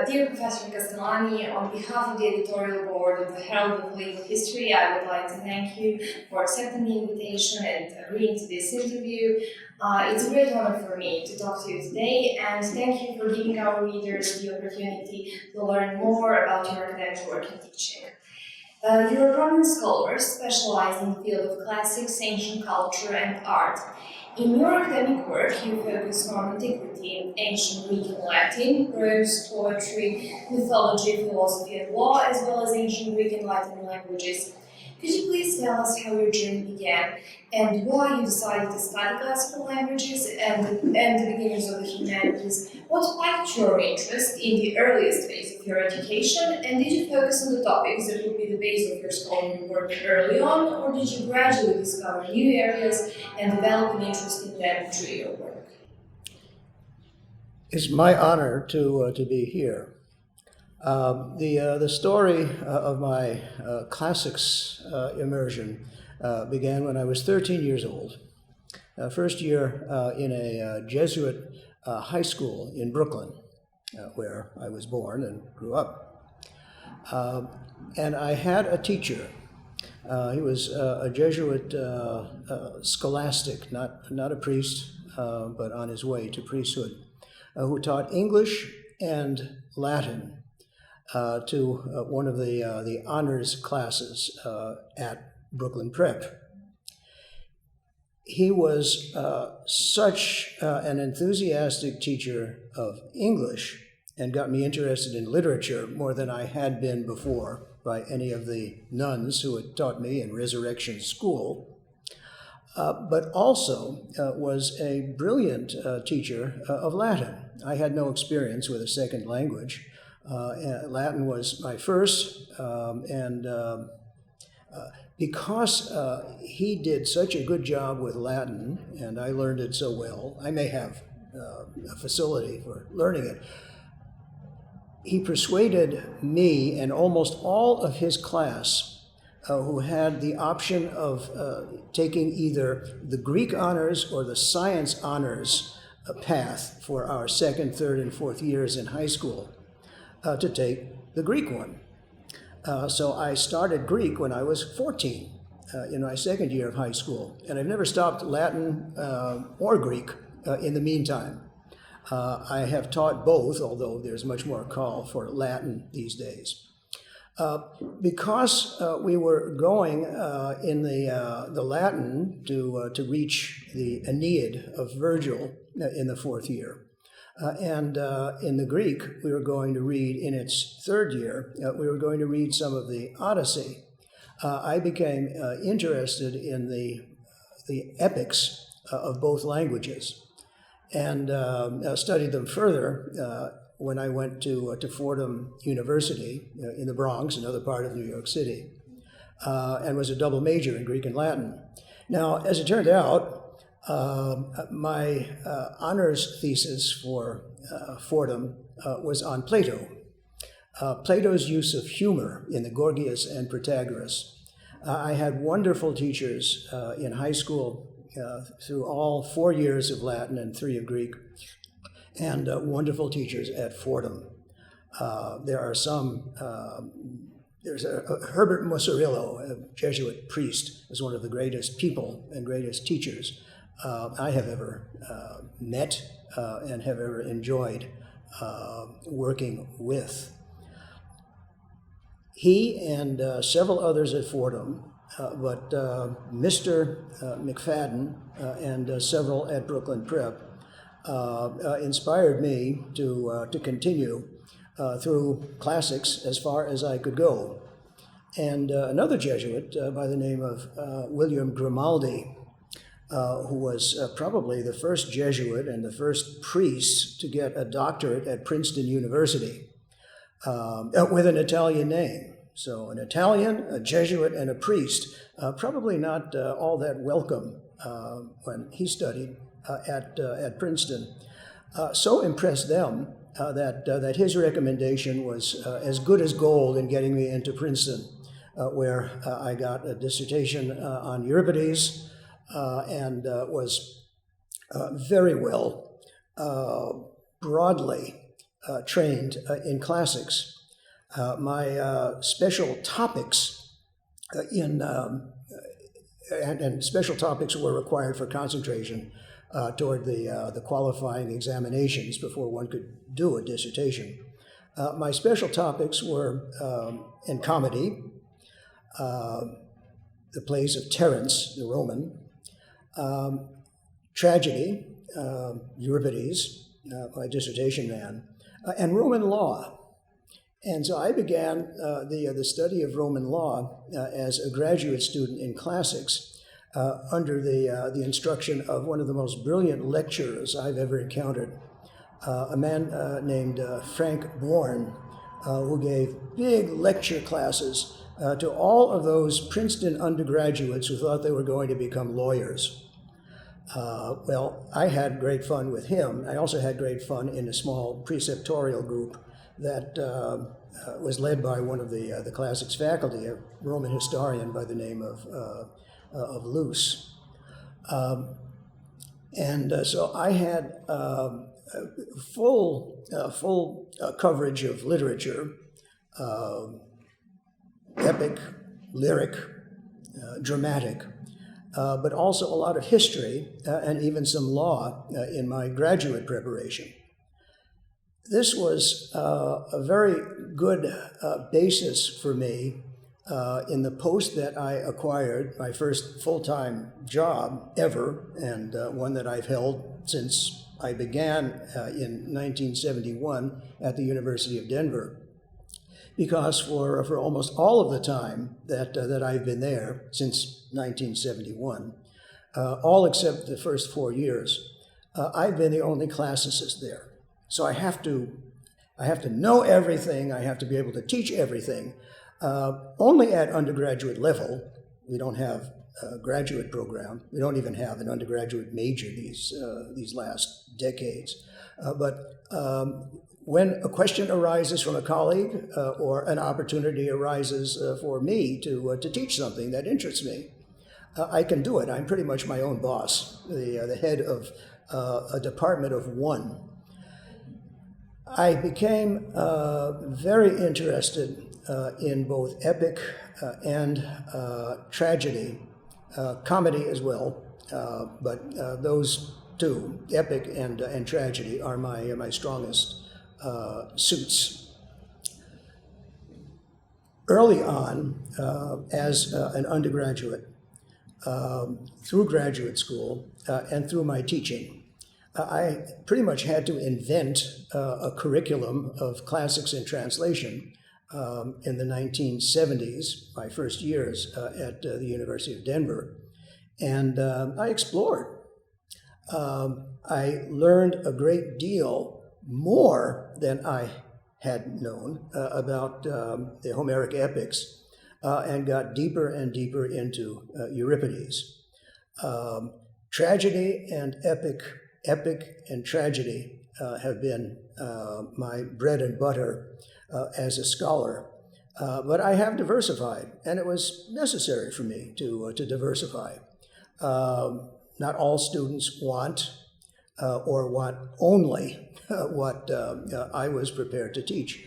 Dear Professor Castellani, on behalf of the editorial board of the Herald of Legal History, I would like to thank you for accepting the invitation and agreeing to this interview. It's a great honor for me to talk to you today, and thank you for giving our readers the opportunity to learn more about your academic work and teaching. You're a prominent scholar specialized in the field of classics, ancient culture, and art. In your academic work, you focus on antiquity, ancient Greek and Latin, prose, poetry, mythology, philosophy, and law, as well as ancient Greek and Latin languages. Could you please tell us how your journey began and why you decided to study classical languages and the beginnings of the humanities? What sparked your interest in the earliest phase of your education, and did you focus on the topics that would be the base of your scholarly work early on, or did you gradually discover new areas and develop an interest in them through your work? It's my honor to be here. The story of my classics immersion began when I was 13 years old. First year in a Jesuit high school in Brooklyn, where I was born and grew up. And I had a teacher. He was a Jesuit scholastic, not a priest, but on his way to priesthood, who taught English and Latin to one of the honors classes at Brooklyn Prep. He was such an enthusiastic teacher of English and got me interested in literature more than I had been before by any of the nuns who had taught me in Resurrection School, but also was a brilliant teacher of Latin. I had no experience with a second language. Latin was my first, and because he did such a good job with Latin, and I learned it so well, I may have a facility for learning it. He persuaded me and almost all of his class who had the option of taking either the Greek honors or the science honors path for our second, third, and fourth years in high school to take the Greek one. So I started Greek when I was 14 in my second year of high school, and I've never stopped Latin or Greek in the meantime. I have taught both, although there's much more call for Latin these days. Because we were going in the Latin to reach the Aeneid of Virgil in the fourth year. And in the Greek, we were going to read, in its third year, we were going to read some of the Odyssey. I became interested in the epics of both languages and studied them further when I went to Fordham University in the Bronx, another part of New York City, and was a double major in Greek and Latin. Now, as it turned out, my honors thesis for Fordham was on Plato. Plato's use of humor in the Gorgias and Protagoras. I had wonderful teachers in high school through all 4 years of Latin and 3 of Greek, and wonderful teachers at Fordham. There are some, there's Herbert Musarillo, a Jesuit priest, was one of the greatest people and greatest teachers I have ever met and have ever enjoyed working with. He and several others at Fordham, but Mr. McFadden and several at Brooklyn Prep inspired me to continue through classics as far as I could go. And another Jesuit by the name of William Grimaldi, who was probably the first Jesuit and the first priest to get a doctorate at Princeton University with an Italian name. So an Italian, a Jesuit, and a priest, probably not all that welcome when he studied at Princeton. So impressed them that his recommendation was as good as gold in getting me into Princeton, where I got a dissertation on Euripides, and was very well broadly trained in classics. My special topics and special topics were required for concentration toward the qualifying examinations before one could do a dissertation. My special topics were in comedy, the plays of Terence, the Roman, tragedy, Euripides, my dissertation man, and Roman law. And so I began the study of Roman law as a graduate student in classics under the instruction of one of the most brilliant lecturers I've ever encountered, a man named Frank Bourne, who gave big lecture classes to all of those Princeton undergraduates who thought they were going to become lawyers. Well, I had great fun with him. I also had great fun in a small preceptorial group that was led by one of the classics faculty, a Roman historian by the name of Luce. So I had full coverage of literature, epic, lyric, dramatic, but also a lot of history and even some law in my graduate preparation. This was a very good basis for me in the post that I acquired, my first full-time job ever, and one that I've held since I began in 1971 at the University of Denver. Because for almost all of the time that I've been there, since 1971, all except the first 4 years, I've been the only classicist there. So I have to know everything. I have to be able to teach everything. Only at undergraduate level. We don't have a graduate program. We don't even have an undergraduate major these last decades. But when a question arises from a colleague or an opportunity arises for me to teach something that interests me, I can do it. I'm pretty much my own boss, the head of a department of one. I became very interested in both epic and tragedy, comedy as well, but those two, epic and tragedy, are my strongest suits. Early on, as an undergraduate, through graduate school and through my teaching, I pretty much had to invent a curriculum of classics and translation in the 1970s, my first years at the University of Denver. And I explored. I learned a great deal more than I had known about the Homeric epics and got deeper and deeper into Euripides. Tragedy and epic and tragedy have been my bread and butter as a scholar. But I have diversified, and it was necessary for me to diversify. Not all students want or want only what I was prepared to teach.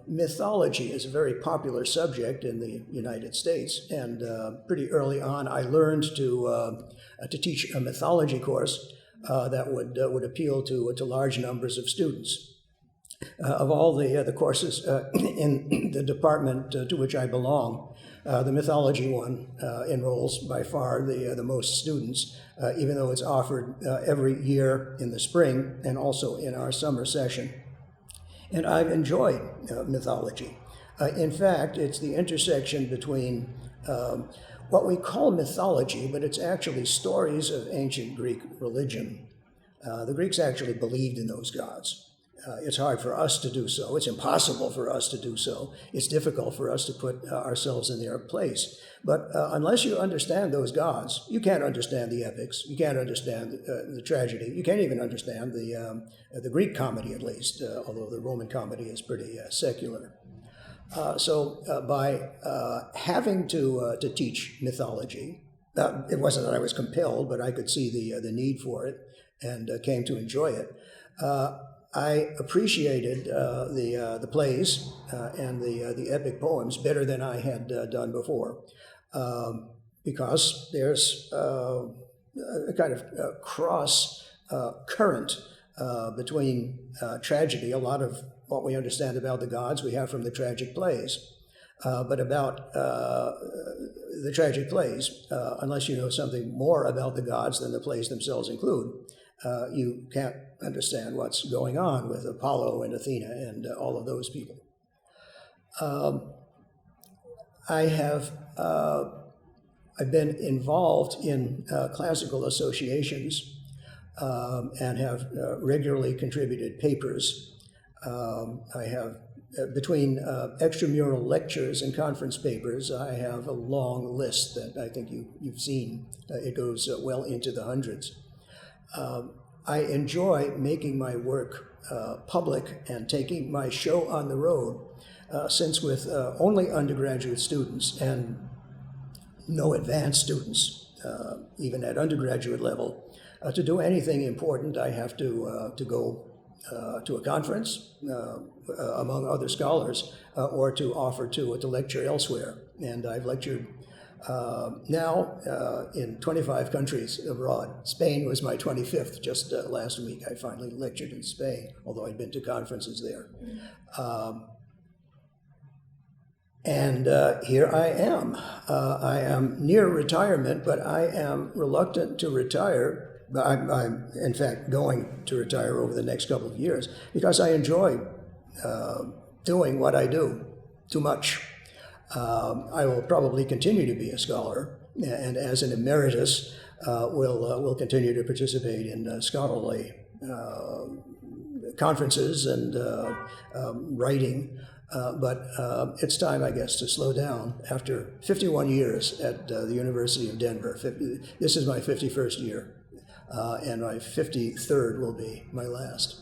Mythology is a very popular subject in the United States, and pretty early on I learned to teach a mythology course that would appeal to large numbers of students. Of all the courses in the department to which I belong, the mythology one enrolls by far the most students, even though it's offered every year in the spring and also in our summer session. And I've enjoyed mythology. In fact, it's the intersection between what we call mythology, but it's actually stories of ancient Greek religion. The Greeks actually believed in those gods. It's hard for us to do so. It's impossible for us to do so. It's difficult for us to put ourselves in their place. But unless you understand those gods, you can't understand the epics. You can't understand the tragedy. You can't even understand the Greek comedy, at least, although the Roman comedy is pretty secular. So by having to teach mythology, it wasn't that I was compelled, but I could see the need for it and came to enjoy it. I appreciated the plays and the epic poems better than I had done before, because there's a kind of cross current between tragedy. A lot of what we understand about the gods we have from the tragic plays, but about the tragic plays, unless you know something more about the gods than the plays themselves include, you can't understand what's going on with Apollo and Athena and all of those people. I've been involved in classical associations and have regularly contributed papers. I have, between extramural lectures and conference papers, I have a long list that I think you've seen. It goes well into the hundreds. I enjoy making my work public and taking my show on the road, since with only undergraduate students and no advanced students, even at undergraduate level, to do anything important, I have to go to a conference among other scholars, or to offer to lecture elsewhere. And I've lectured now in 25 countries abroad. Spain was my 25th. Just last week I finally lectured in Spain, although I'd been to conferences there. And here I am. I am near retirement, but I am reluctant to retire. I'm in fact going to retire over the next couple of years because I enjoy doing what I do too much. I will probably continue to be a scholar, and as an emeritus, will continue to participate in scholarly conferences and writing. But it's time, I guess, to slow down after 51 years at the University of Denver. This is my 51st year, and my 53rd will be my last.